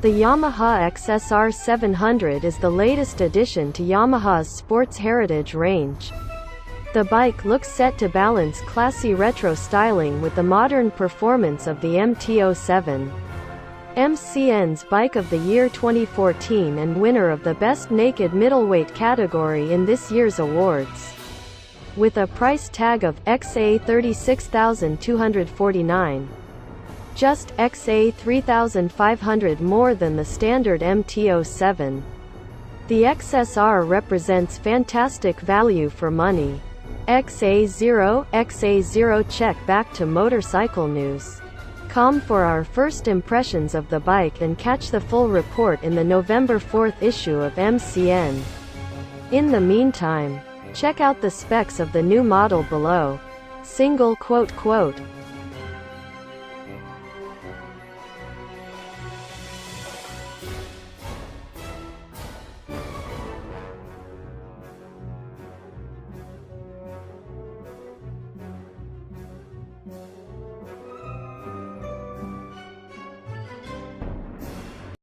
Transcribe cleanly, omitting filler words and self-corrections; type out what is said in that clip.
The Yamaha XSR700 is the latest addition to Yamaha's sports heritage range. The bike looks set to balance classy retro styling with the modern performance of the MT-07. MCN's Bike of the Year 2014 and winner of the Best Naked Middleweight category in this year's awards. With a price tag of XA36,249. Just XA3,500 more than the standard MT-07. The XSR represents fantastic value for money. XA0 check back to motorcycle news.com for our first impressions of the bike and catch the full report in the November 4th issue of MCN. In the meantime, check out the specs of the new model below.